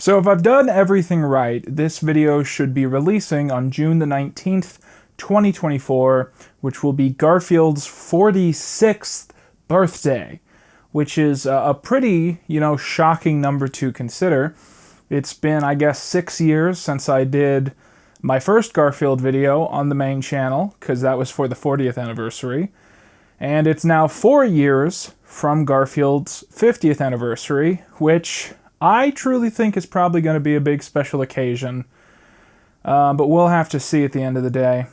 So if I've done everything right, this video should be releasing on June the 19th, 2024, which will be Garfield's 46th birthday, which is a pretty, shocking number to consider. It's been, I guess, 6 years since I did my first Garfield video on the main channel, because that was for the 40th anniversary. And it's now 4 years from Garfield's 50th anniversary, which I truly think is probably going to be a big special occasion. But we'll have to see at the end of the day.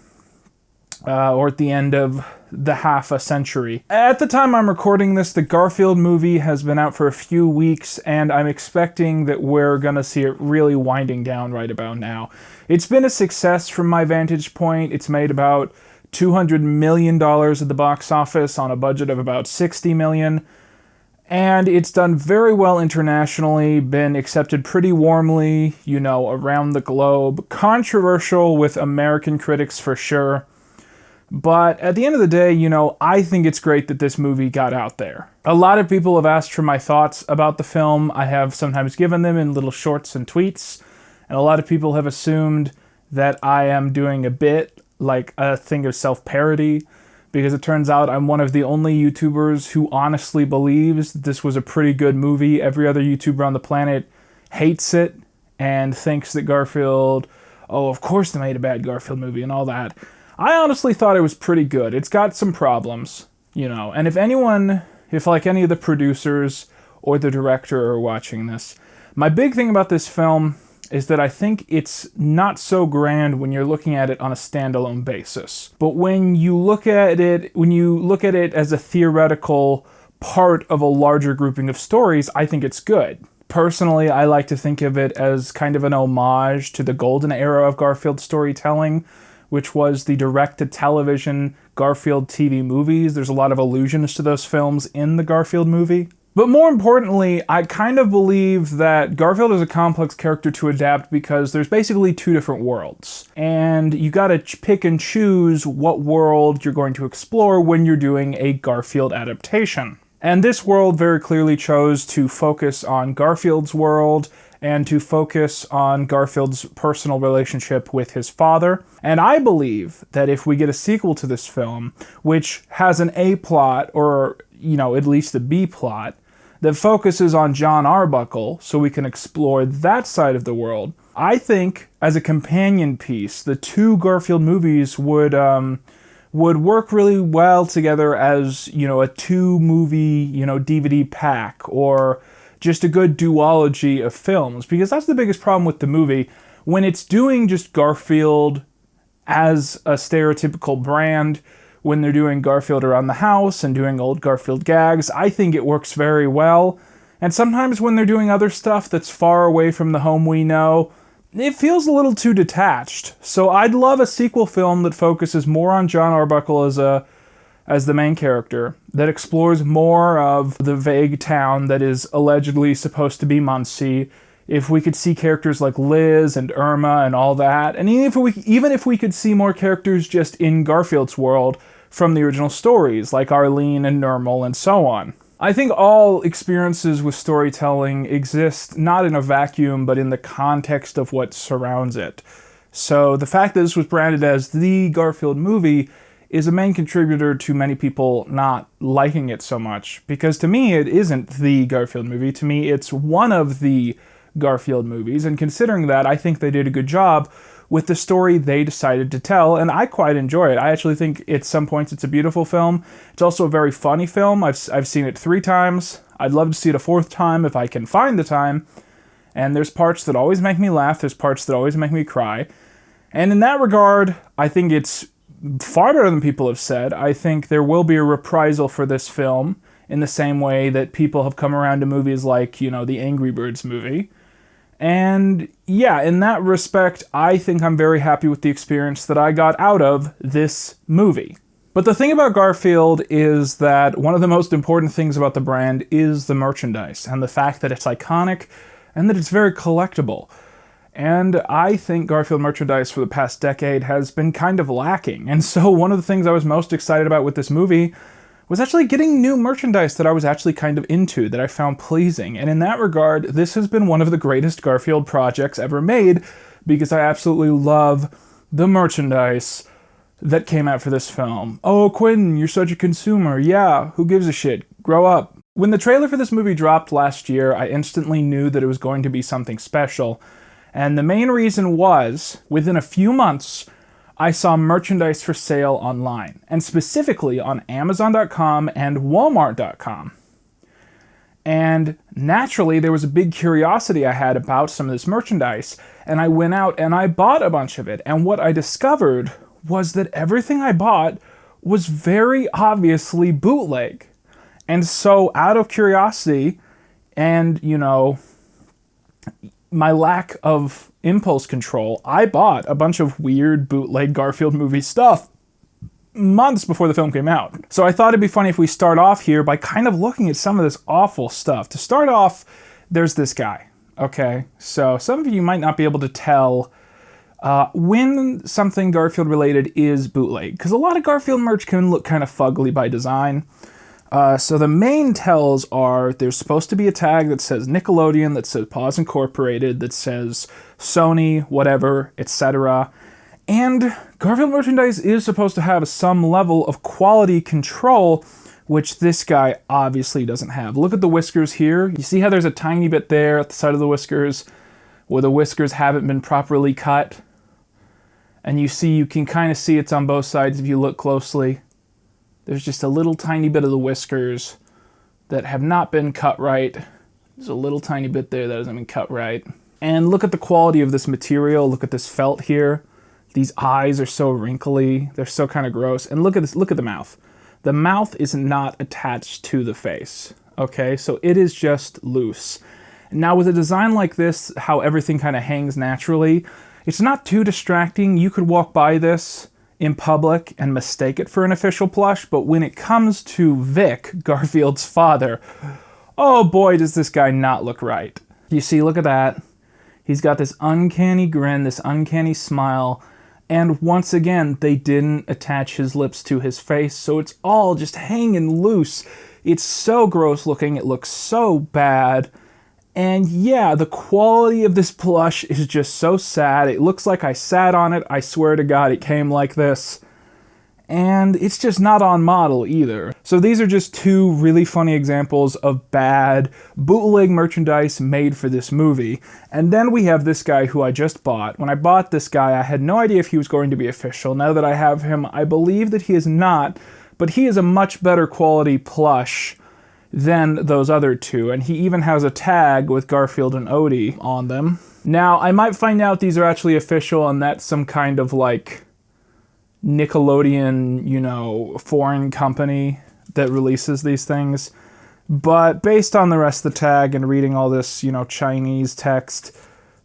Or at the end of the half a century. At the time I'm recording this, the Garfield movie has been out for a few weeks, and I'm expecting that we're gonna see it really winding down right about now. It's been a success from my vantage point. It's made about $200 million at the box office on a budget of about $60 million. And it's done very well internationally, been accepted pretty warmly, around the globe. Controversial with American critics for sure. But at the end of the day, I think it's great that this movie got out there. A lot of people have asked for my thoughts about the film. I have sometimes given them in little shorts and tweets. And a lot of people have assumed that I am doing a bit like a thing of self-parody, because it turns out I'm one of the only YouTubers who honestly believes this was a pretty good movie. Every other YouTuber on the planet hates it and thinks that Garfield, oh, of course they made a bad Garfield movie and all that. I honestly thought it was pretty good. It's got some problems, and if any of the producers or the director are watching this, my big thing about this film is that I think it's not so grand when you're looking at it on a standalone basis. But when you look at it as a theoretical part of a larger grouping of stories, I think it's good. Personally, I like to think of it as kind of an homage to the golden era of Garfield storytelling, which was the direct-to-television Garfield TV movies. There's a lot of allusions to those films in the Garfield movie. But more importantly, I kind of believe that Garfield is a complex character to adapt because there's basically two different worlds. And you gotta pick and choose what world you're going to explore when you're doing a Garfield adaptation. And this world very clearly chose to focus on Garfield's world and to focus on Garfield's personal relationship with his father. And I believe that if we get a sequel to this film, which has an A plot, or, at least a B plot, that focuses on John Arbuckle, so we can explore that side of the world, I think, as a companion piece, the two Garfield movies would work really well together as, a two-movie, DVD pack, or just a good duology of films, because that's the biggest problem with the movie. When it's doing just Garfield as a stereotypical brand, when they're doing Garfield around the house and doing old Garfield gags, I think it works very well. And sometimes when they're doing other stuff that's far away from the home we know, it feels a little too detached. So I'd love a sequel film that focuses more on John Arbuckle as the main character, that explores more of the vague town that is allegedly supposed to be Muncie. If we could see characters like Liz and Irma and all that, and even if we could see more characters just in Garfield's world from the original stories, like Arlene and Nermal and so on. I think all experiences with storytelling exist not in a vacuum, but in the context of what surrounds it. So the fact that this was branded as the Garfield movie is a main contributor to many people not liking it so much. Because to me, it isn't the Garfield movie. To me, it's one of the Garfield movies. And considering that, I think they did a good job with the story they decided to tell, and I quite enjoy it. I actually think at some points it's a beautiful film. It's also a very funny film. I've seen it 3 times. I'd love to see it a 4th time if I can find the time. And there's parts that always make me laugh. There's parts that always make me cry. And in that regard, I think it's far better than people have said. I think there will be a reprisal for this film in the same way that people have come around to movies like, the Angry Birds movie. And yeah, in that respect, I think I'm very happy with the experience that I got out of this movie. But the thing about Garfield is that one of the most important things about the brand is the merchandise and the fact that it's iconic and that it's very collectible. And I think Garfield merchandise for the past decade has been kind of lacking. And so one of the things I was most excited about with this movie was actually getting new merchandise that I was actually kind of into, that I found pleasing. And in that regard, this has been one of the greatest Garfield projects ever made, because I absolutely love the merchandise that came out for this film. Oh, Quinton, you're such a consumer. Yeah, who gives a shit? Grow up. When the trailer for this movie dropped last year, I instantly knew that it was going to be something special. And the main reason was, within a few months, I saw merchandise for sale online, and specifically on Amazon.com and Walmart.com. And naturally, there was a big curiosity I had about some of this merchandise, and I went out and I bought a bunch of it. And what I discovered was that everything I bought was very obviously bootleg. And so, out of curiosity and, my lack of impulse control, I bought a bunch of weird bootleg Garfield movie stuff months before the film came out. So I thought it'd be funny if we start off here by kind of looking at some of this awful stuff. To start off, there's this guy, okay? So some of you might not be able to tell when something Garfield related is bootleg, because a lot of Garfield merch can look kind of fugly by design. So the main tells are there's supposed to be a tag that says Nickelodeon, that says Paws Incorporated, that says Sony, whatever, etc. And Garfield merchandise is supposed to have some level of quality control, which this guy obviously doesn't have. Look at the whiskers here. You see how there's a tiny bit there at the side of the whiskers where the whiskers haven't been properly cut? And you can kind of see it's on both sides if you look closely. There's just a little tiny bit of the whiskers that have not been cut right. There's a little tiny bit there that hasn't been cut right. And look at the quality of this material. Look at this felt here. These eyes are so wrinkly. They're so kind of gross. And look at this. Look at the mouth. The mouth is not attached to the face. Okay, so it is just loose. Now with a design like this, how everything kind of hangs naturally, it's not too distracting. You could walk by this in public and mistake it for an official plush, but when it comes to Vic, Garfield's father, oh boy, does this guy not look right. You see, look at that. He's got this uncanny grin, this uncanny smile, and once again, they didn't attach his lips to his face, so it's all just hanging loose. It's so gross looking, it looks so bad. And yeah, the quality of this plush is just so sad. It looks like I sat on it. I swear to God, it came like this. And it's just not on model either. So these are just two really funny examples of bad bootleg merchandise made for this movie. And then we have this guy who I just bought. When I bought this guy, I had no idea if he was going to be official. Now that I have him, I believe that he is not, but he is a much better quality plush than those other two, and he even has a tag with Garfield and Odie on them. Now, I might find out these are actually official and that's some kind of like Nickelodeon, foreign company that releases these things. But based on the rest of the tag and reading all this, Chinese text,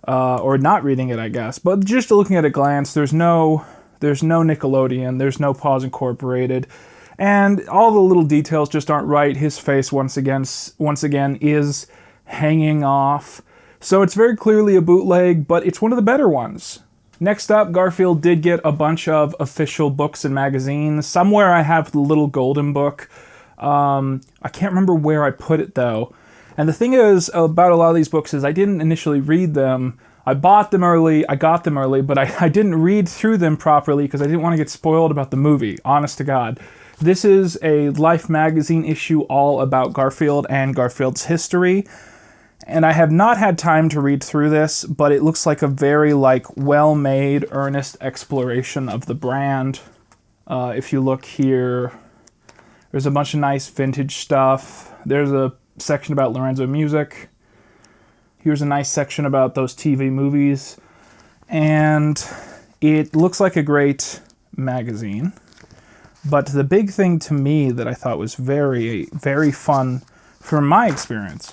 or not reading it, I guess, but just looking at a glance, there's no Nickelodeon, there's no Paws Incorporated. And all the little details just aren't right. His face, once again, is hanging off. So it's very clearly a bootleg, but it's one of the better ones. Next up, Garfield did get a bunch of official books and magazines. Somewhere I have the little golden book. I can't remember where I put it, though. And the thing is about a lot of these books is I didn't initially read them. I bought them early, I got them early, but I didn't read through them properly because I didn't want to get spoiled about the movie, honest to God. This is a Life magazine issue all about Garfield and Garfield's history. And I have not had time to read through this, but it looks like a very well-made, earnest exploration of the brand. If you look here, there's a bunch of nice vintage stuff. There's a section about Lorenzo music. Here's a nice section about those TV movies. And it looks like a great magazine. But the big thing to me that I thought was very, very fun from my experience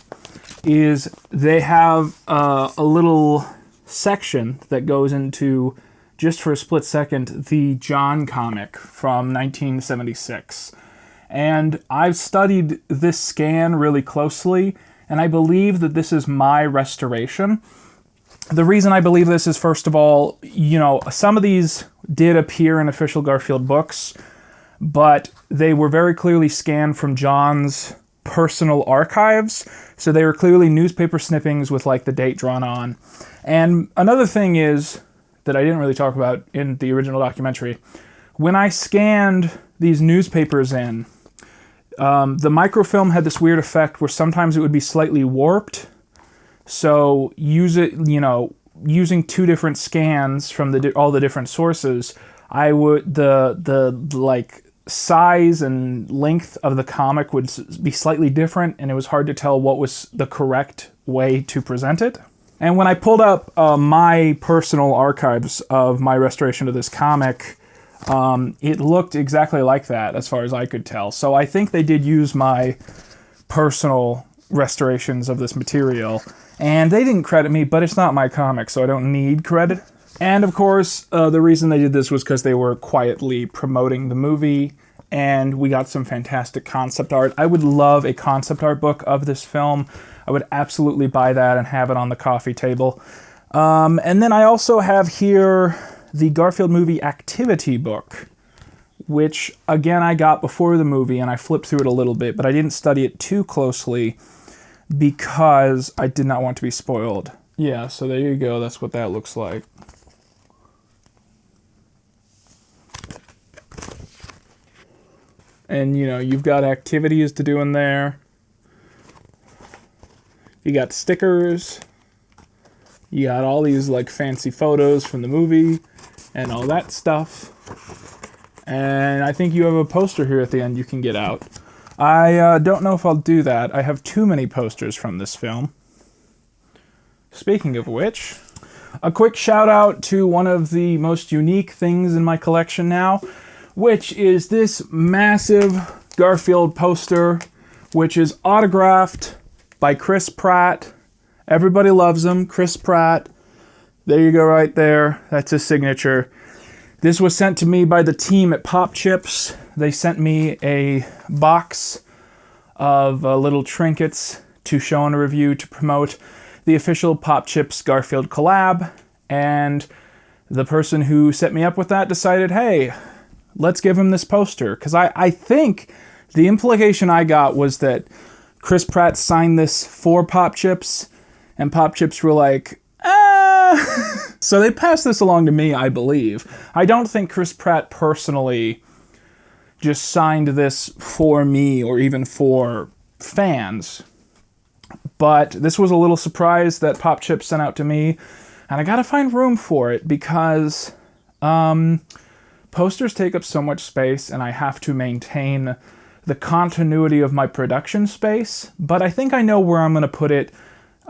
is they have a little section that goes into, just for a split second, the John comic from 1976. And I've studied this scan really closely, and I believe that this is my restoration. The reason I believe this is, first of all, some of these did appear in official Garfield books, but they were very clearly scanned from John's personal archives, so they were clearly newspaper snippings with like the date drawn on. And another thing is that I didn't really talk about in the original documentary, when I scanned these newspapers in, the microfilm had this weird effect where sometimes it would be slightly warped. So using two different scans from all the different sources, I would the like size and length of the comic would be slightly different, and it was hard to tell what was the correct way to present it. And when I pulled up my personal archives of my restoration of this comic, it looked exactly like that as far as I could tell. So I think they did use my personal restorations of this material, and they didn't credit me, but it's not my comic, so I don't need credit. And of course, the reason they did this was because they were quietly promoting the movie, and we got some fantastic concept art. I would love a concept art book of this film. I would absolutely buy that and have it on the coffee table. And then I also have here the Garfield movie activity book, which again I got before the movie, and I flipped through it a little bit, but I didn't study it too closely because I did not want to be spoiled. Yeah, so there you go. That's what that looks like. And, you've got activities to do in there. You got stickers. You got all these, like, fancy photos from the movie and all that stuff. And I think you have a poster here at the end you can get out. I don't know if I'll do that. I have too many posters from this film. Speaking of which, a quick shout out to one of the most unique things in my collection now, which is this massive Garfield poster, which is autographed by Chris Pratt. Everybody loves him, Chris Pratt. There you go right there. That's his signature. This was sent to me by the team at Pop Chips. They sent me a box of little trinkets to show in a review to promote the official Pop Chips Garfield collab. And the person who set me up with that decided, hey, let's give him this poster. Because I think the implication I got was that Chris Pratt signed this for Pop Chips, and Pop Chips were like, So they passed this along to me, I believe. I don't think Chris Pratt personally just signed this for me or even for fans. But this was a little surprise that Pop Chips sent out to me, and I gotta find room for it because posters take up so much space, and I have to maintain the continuity of my production space. But I think I know where I'm gonna put it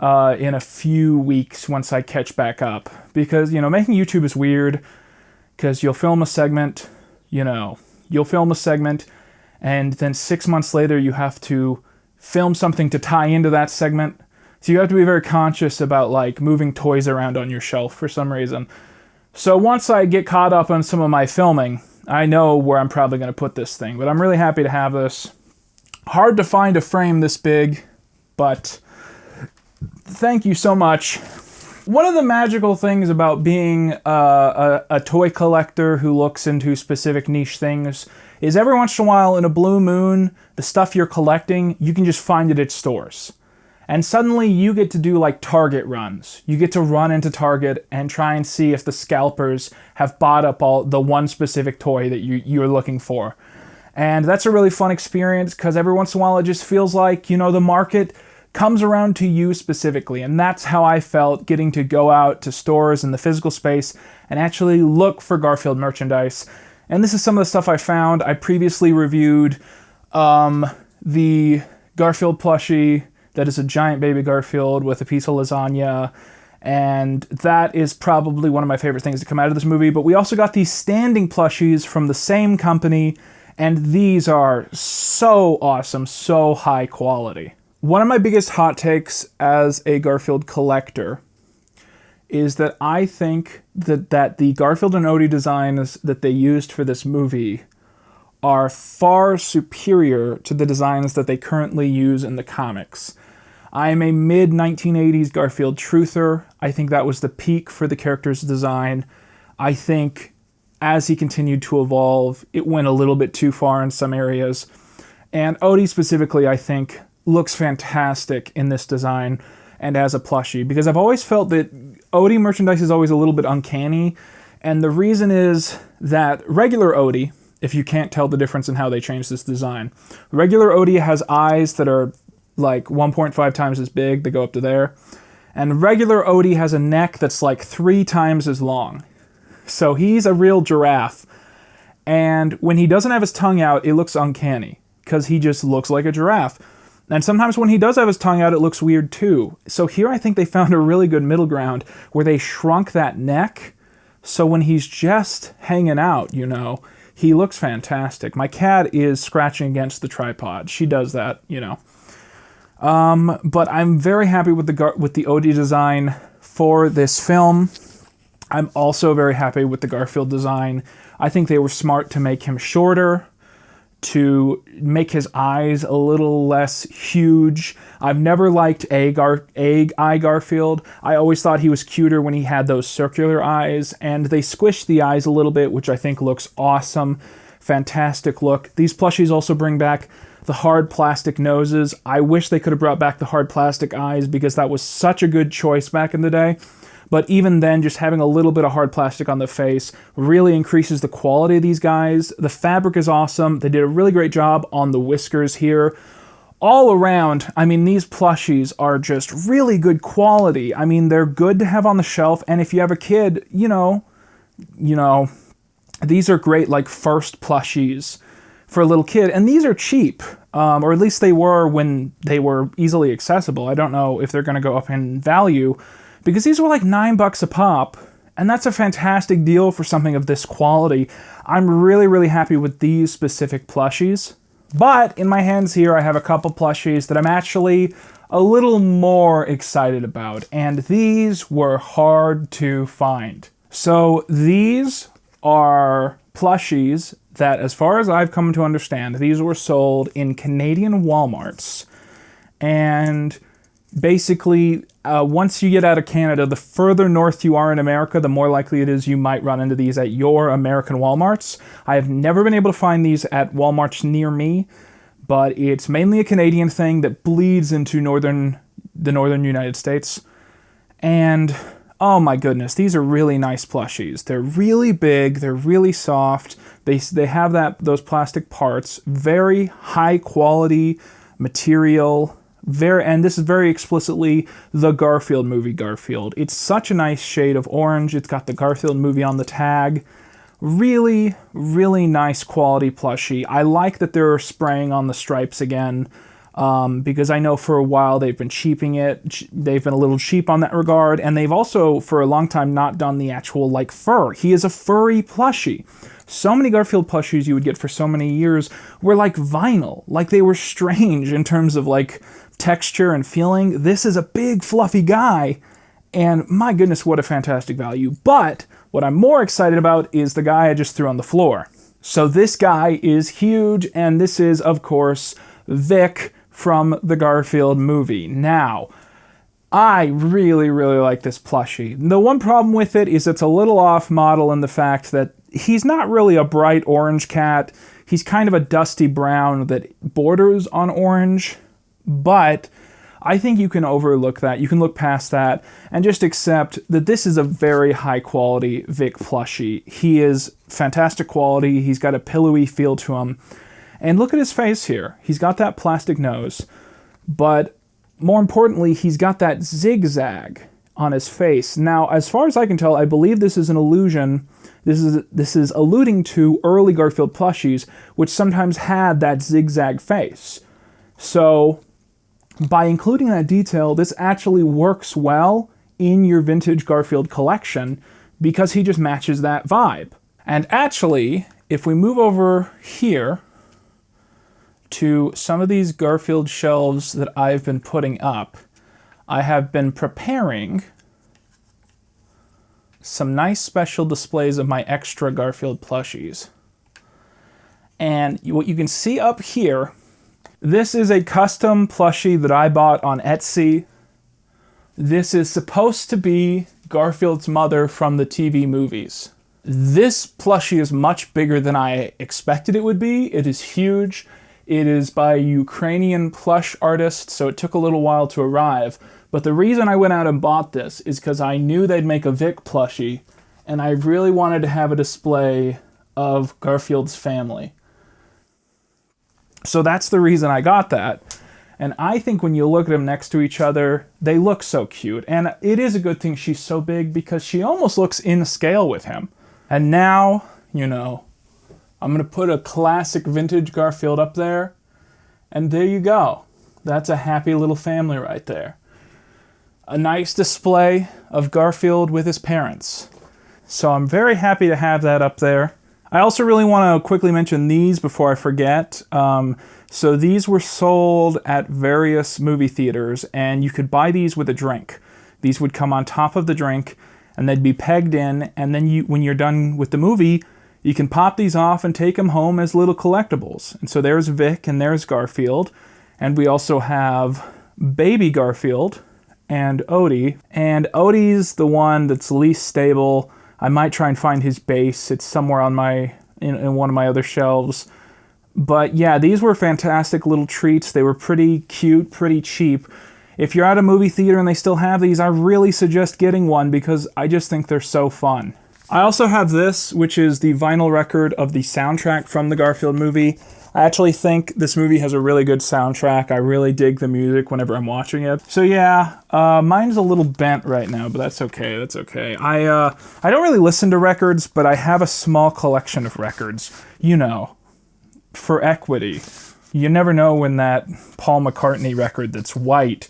in a few weeks once I catch back up. Because, making YouTube is weird, because you'll film a segment, and then 6 months later you have to film something to tie into that segment. So you have to be very conscious about, like, moving toys around on your shelf for some reason. So once I get caught up on some of my filming, I know where I'm probably going to put this thing. But I'm really happy to have this. Hard to find a frame this big, but thank you so much. One of the magical things about being a toy collector who looks into specific niche things is every once in a while, in a blue moon, the stuff you're collecting, you can just find it at stores. And suddenly you get to do like Target runs. You get to run into Target and try and see if the scalpers have bought up all the one specific toy that you're looking for. And that's a really fun experience because every once in a while it just feels like, the market comes around to you specifically. And that's how I felt getting to go out to stores in the physical space and actually look for Garfield merchandise. And this is some of the stuff I found. I previously reviewed the Garfield plushie that is a giant baby Garfield with a piece of lasagna. And that is probably one of my favorite things to come out of this movie. But we also got these standing plushies from the same company. And these are so awesome, so high quality. One of my biggest hot takes as a Garfield collector is that I think that the Garfield and Odie designs that they used for this movie are far superior to the designs that they currently use in the comics. I am a mid-1980s Garfield truther. I think that was the peak for the character's design. I think as he continued to evolve, it went a little bit too far in some areas. And Odie specifically, I think, looks fantastic in this design and as a plushie, because I've always felt that Odie merchandise is always a little bit uncanny, and the reason is that regular Odie, if you can't tell the difference in how they changed this design, regular Odie has eyes that are like 1.5 times as big, they go up to there, and regular Odie has a neck that's like 3 times as long. So he's a real giraffe, and when he doesn't have his tongue out, it looks uncanny, because he just looks like a giraffe. And sometimes when he does have his tongue out, it looks weird too. So here I think they found a really good middle ground where they shrunk that neck, so when he's just hanging out, you know, he looks fantastic. My cat is scratching against the tripod. She does that, you know. But I'm very happy with the Odie design for this film. I'm also very happy with the Garfield design. I think they were smart to make him shorter, to make his eyes a little less huge. I've never liked egg eye Garfield. I always thought he was cuter when he had those circular eyes, and they squished the eyes a little bit, which I think looks awesome. Fantastic look. These plushies also bring back the hard plastic noses. I wish they could have brought back the hard plastic eyes, because that was such a good choice back in the day. But even then, just having a little bit of hard plastic on the face really increases the quality of these guys. The fabric is awesome. They did a really great job on the whiskers here. All around, I mean, these plushies are just really good quality. I mean, they're good to have on the shelf, and if you have a kid, you know, these are great, like, first plushies for a little kid. And these are cheap, or at least they were when they were easily accessible. I don't know if they're going to go up in value, because these were like $9 a pop, and that's a fantastic deal for something of this quality. I'm really, really happy with these specific plushies. But in my hands here, I have a couple plushies that I'm actually a little more excited about, and these were hard to find. So these are plushies that, as far as I've come to understand, these were sold in Canadian Walmarts, and basically, once you get out of Canada, the further north you are in America, the more likely it is you might run into these at your American Walmarts. I have never been able to find these at Walmarts near me, but it's mainly a Canadian thing that bleeds into the northern United States. And oh my goodness, these are really nice plushies. They're really big, they're really soft, they have those plastic parts, very high quality material. And this is very explicitly the Garfield movie Garfield. It's such a nice shade of orange. It's got the Garfield movie on the tag. Really, really nice quality plushie. I like that they're spraying on the stripes again, because I know for a while they've been cheaping it. They've been a little cheap on that regard, and they've also for a long time not done the actual like fur. He is a furry plushie. So many Garfield plushies you would get for so many years were like vinyl, like they were strange in terms of like texture and feeling. This is a big fluffy guy, and my goodness, what a fantastic value. But what I'm more excited about is the guy I just threw on the floor. So this guy is huge, and this is, of course, Vic from the Garfield movie. Now, I really, really like this plushie. The one problem with it is it's a little off model in the fact that he's not really a bright orange cat. He's kind of a dusty brown that borders on orange. But I think you can overlook that. You can look past that and just accept that this is a very high quality Vic plushie. He is fantastic quality. He's got a pillowy feel to him. And look at his face here. He's got that plastic nose, but more importantly, he's got that zigzag on his face. Now, as far as I can tell, I believe this is an illusion. This is alluding to early Garfield plushies, which sometimes had that zigzag face. So by including that detail, this actually works well in your vintage Garfield collection because he just matches that vibe. And actually, if we move over here to some of these Garfield shelves that I've been putting up, I have been preparing some nice special displays of my extra Garfield plushies. And what you can see up here, this is a custom plushie that I bought on Etsy. This is supposed to be Garfield's mother from the TV movies. This plushie is much bigger than I expected it would be. It is huge. It is by a Ukrainian plush artist, so it took a little while to arrive. But the reason I went out and bought this is because I knew they'd make a Vic plushie, and I really wanted to have a display of Garfield's family. So that's the reason I got that. And I think when you look at them next to each other, they look so cute. And it is a good thing she's so big because she almost looks in scale with him. And now, you know, I'm going to put a classic vintage Garfield up there. And there you go. That's a happy little family right there. A nice display of Garfield with his parents. So I'm very happy to have that up there. I also really want to quickly mention these before I forget. So these were sold at various movie theaters, and you could buy these with a drink. These would come on top of the drink, and they'd be pegged in, and then when you're done with the movie, you can pop these off and take them home as little collectibles. And so there's Vic, and there's Garfield, and we also have baby Garfield and Odie. And Odie's the one that's least stable. I might try and find his base. It's somewhere on in one of my other shelves. But yeah, these were fantastic little treats. They were pretty cute, pretty cheap. If you're at a movie theater and they still have these, I really suggest getting one because I just think they're so fun. I also have this, which is the vinyl record of the soundtrack from the Garfield movie. I actually think this movie has a really good soundtrack. I really dig the music whenever I'm watching it. So yeah, mine's a little bent right now, but that's okay, that's okay. I don't really listen to records, but I have a small collection of records, you know, for equity. You never know when that Paul McCartney record that's white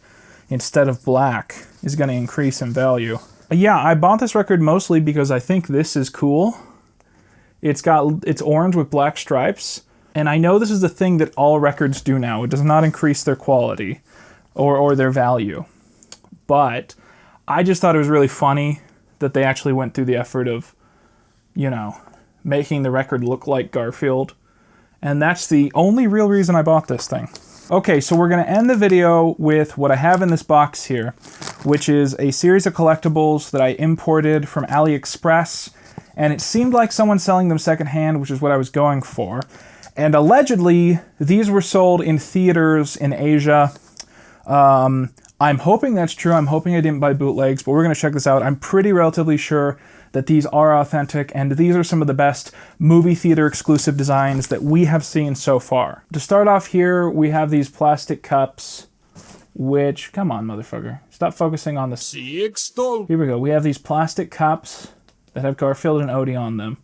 instead of black is going to increase in value. Yeah, I bought this record mostly because I think this is cool. It's orange with black stripes. And I know this is the thing that all records do now. It does not increase their quality or their value. But I just thought it was really funny that they actually went through the effort of, you know, making the record look like Garfield. And that's the only real reason I bought this thing. Okay, so we're going to end the video with what I have in this box here, which is a series of collectibles that I imported from AliExpress. And it seemed like someone selling them secondhand, which is what I was going for. And allegedly, these were sold in theaters in Asia. I'm hoping that's true. I'm hoping I didn't buy bootlegs, but we're going to check this out. I'm pretty relatively sure that these are authentic, and these are some of the best movie theater exclusive designs that we have seen so far. To start off here, we have these plastic cups, which, come on, motherfucker. Stop focusing on this. Here we go. We have these plastic cups that have Garfield and Odie on them.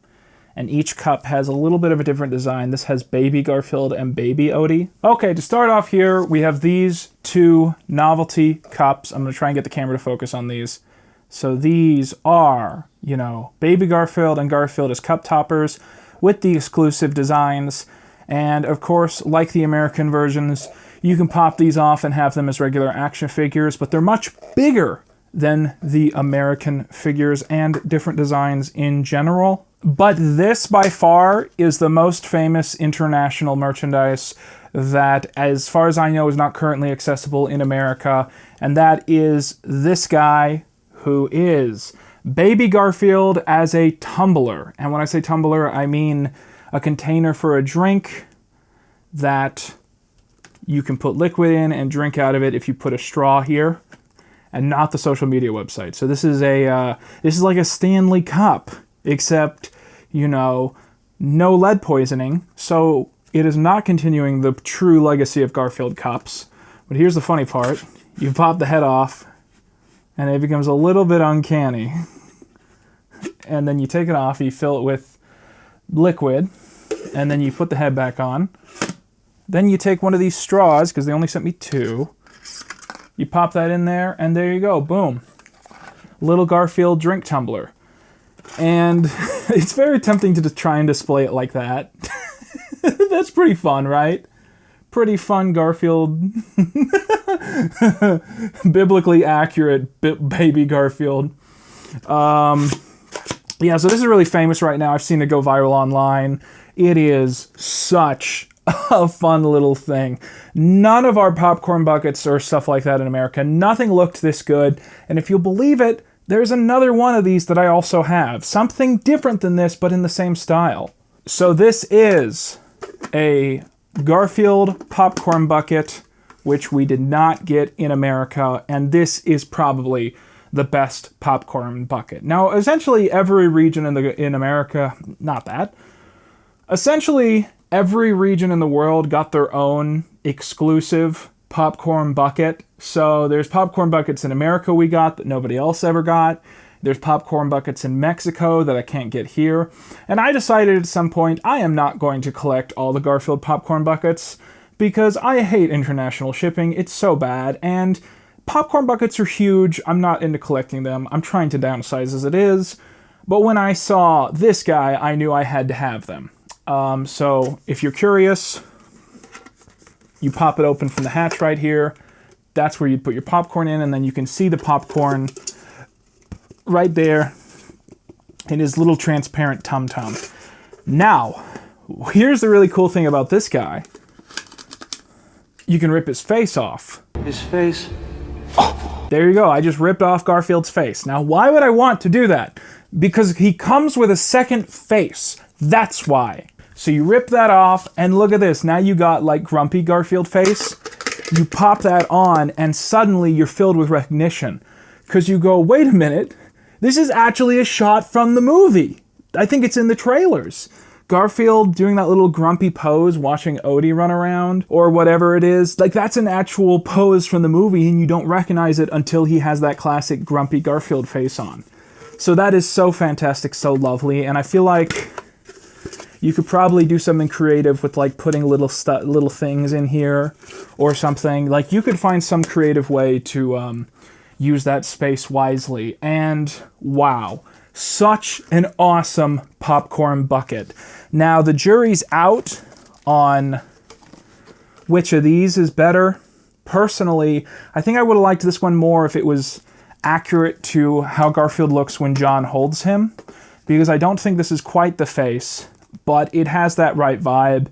And each cup has a little bit of a different design. This has baby Garfield and baby Odie. Okay, to start off here, we have these two novelty cups. I'm going to try and get the camera to focus on these. So these are, you know, baby Garfield and Garfield as cup toppers with the exclusive designs. And of course, like the American versions, you can pop these off and have them as regular action figures, but they're much bigger than the American figures and different designs in general. But this, by far, is the most famous international merchandise that, as far as I know, is not currently accessible in America, and that is this guy, who is baby Garfield as a tumbler. And when I say tumbler, I mean a container for a drink that you can put liquid in and drink out of it if you put a straw here, and not the social media website. So this is like a Stanley Cup, except, you know, no lead poisoning. So it is not continuing the true legacy of Garfield cups. But here's the funny part. You pop the head off, and it becomes a little bit uncanny. And then you take it off, you fill it with liquid, and then you put the head back on. Then you take one of these straws, because they only sent me two. You pop that in there, and there you go, boom. Little Garfield drink tumbler. And it's very tempting to try and display it like that. That's pretty fun, right? Pretty fun Garfield. Biblically accurate baby Garfield. Yeah, so this is really famous right now. I've seen it go viral online. It is such a fun little thing. None of our popcorn buckets or stuff like that in America. Nothing looked this good. And if you'll believe it, there's another one of these that I also have. Something different than this, but in the same style. So this is a Garfield popcorn bucket, which we did not get in America, and this is probably the best popcorn bucket. Now, essentially every region in America, not that, essentially every region in the world got their own exclusive popcorn bucket. So there's popcorn buckets in America we got that nobody else ever got. There's popcorn buckets in Mexico that I can't get here. And I decided at some point I am not going to collect all the Garfield popcorn buckets because I hate international shipping. It's so bad. And popcorn buckets are huge. I'm not into collecting them. I'm trying to downsize as it is. But when I saw this guy, I knew I had to have them. So if you're curious, you pop it open from the hatch right here. That's where you'd put your popcorn in, and then you can see the popcorn right there in his little transparent tum-tum. Now, here's the really cool thing about this guy. You can rip his face off. His face. Oh. There you go. I just ripped off Garfield's face. Now, why would I want to do that? Because he comes with a second face. That's why. So you rip that off, and look at this. Now you got like grumpy Garfield face. You pop that on, and suddenly you're filled with recognition. Because you go, wait a minute, this is actually a shot from the movie. I think it's in the trailers. Garfield doing that little grumpy pose, watching Odie run around, or whatever it is. Like, that's an actual pose from the movie, and you don't recognize it until he has that classic grumpy Garfield face on. So that is so fantastic, so lovely, and I feel like you could probably do something creative with like putting little things in here or something. Like, you could find some creative way to use that space wisely. And wow, such an awesome popcorn bucket. Now, the jury's out on which of these is better. Personally, I think I would have liked this one more if it was accurate to how Garfield looks when John holds him, because I don't think this is quite the face, but it has that right vibe.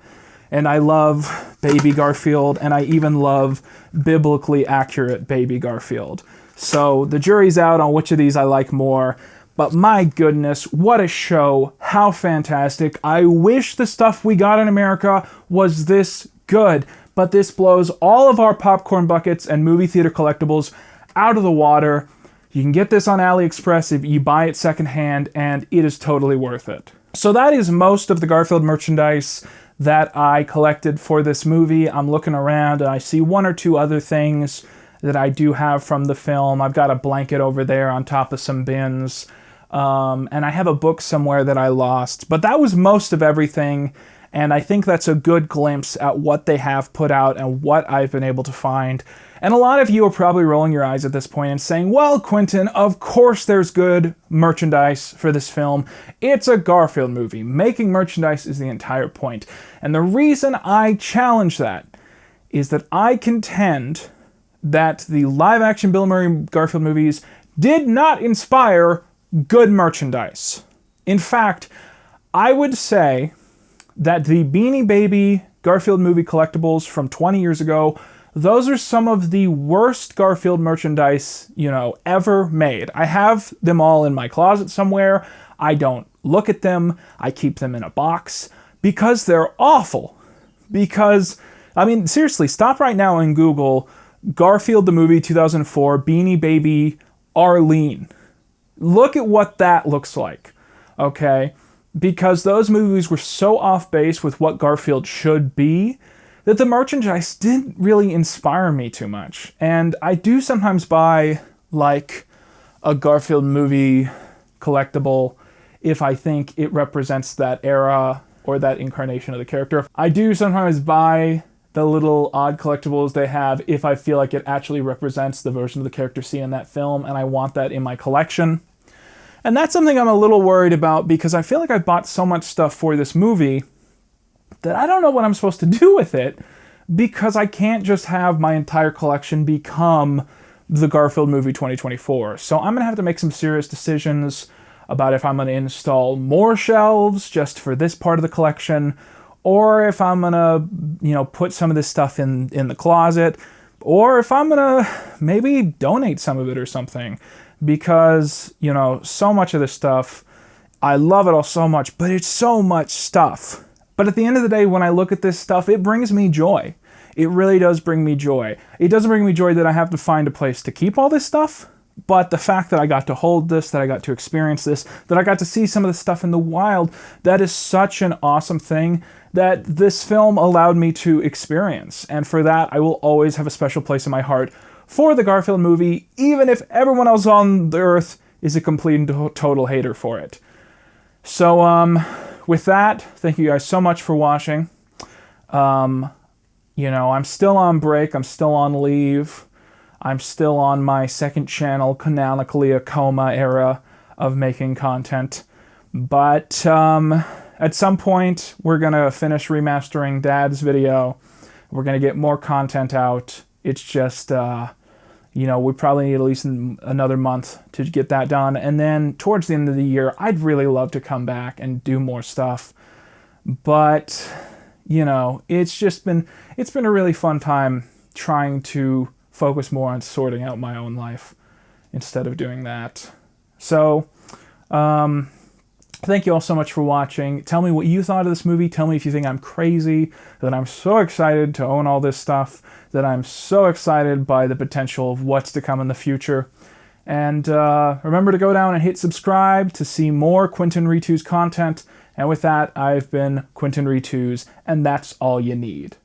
And I love baby Garfield, and I even love biblically accurate baby Garfield. So the jury's out on which of these I like more, but my goodness, what a show. How fantastic. I wish the stuff we got in America was this good, but this blows all of our popcorn buckets and movie theater collectibles out of the water. You can get this on AliExpress if you buy it secondhand, and it is totally worth it. So that is most of the Garfield merchandise that I collected for this movie. I'm looking around and I see one or two other things that I do have from the film. I've got a blanket over there on top of some bins. And I have a book somewhere that I lost. But that was most of everything. And I think that's a good glimpse at what they have put out and what I've been able to find. And a lot of you are probably rolling your eyes at this point and saying, well, Quinton, of course there's good merchandise for this film. It's a Garfield movie. Making merchandise is the entire point. And the reason I challenge that is that I contend that the live-action Bill Murray Garfield movies did not inspire good merchandise. In fact, I would say that the Beanie Baby Garfield movie collectibles from 20 years ago, those are some of the worst Garfield merchandise, ever made. I have them all in my closet somewhere. I don't look at them. I keep them in a box because they're awful. Because, seriously, stop right now and Google Garfield the movie 2004, Beanie Baby Arlene. Look at what that looks like, okay? Because those movies were so off base with what Garfield should be that the merchandise didn't really inspire me too much. And I do sometimes buy, like, a Garfield movie collectible if I think it represents that era or that incarnation of the character. I do sometimes buy the little odd collectibles they have if I feel like it actually represents the version of the character seen in that film, and I want that in my collection. And that's something I'm a little worried about because I feel like I bought so much stuff for this movie that I don't know what I'm supposed to do with it, because I can't just have my entire collection become the Garfield movie 2024. So I'm going to have to make some serious decisions about if I'm going to install more shelves just for this part of the collection, or if I'm going to, put some of this stuff in the closet, or if I'm going to maybe donate some of it or something. because, so much of this stuff, I love it all so much, but it's so much stuff. But at the end of the day, when I look at this stuff, it brings me joy. It really does bring me joy. It doesn't bring me joy that I have to find a place to keep all this stuff, but the fact that I got to hold this, that I got to experience this, that I got to see some of this stuff in the wild, that is such an awesome thing that this film allowed me to experience. And for that, I will always have a special place in my heart for the Garfield movie, even if everyone else on the earth is a complete and total hater for it. So, with that, thank you guys so much for watching. I'm still on break. I'm still on leave. I'm still on my second channel, canonically a coma era of making content. But at some point, we're going to finish remastering Dad's video. We're going to get more content out. It's just, we probably need at least another month to get that done. And then towards the end of the year, I'd really love to come back and do more stuff. But, it's been a really fun time trying to focus more on sorting out my own life instead of doing that. So, thank you all so much for watching. Tell me what you thought of this movie. Tell me if you think I'm crazy, that I'm so excited to own all this stuff, that I'm so excited by the potential of what's to come in the future. And remember to go down and hit subscribe to see more Quinton Re2's content. And with that, I've been Quinton Re2's, and that's all you need.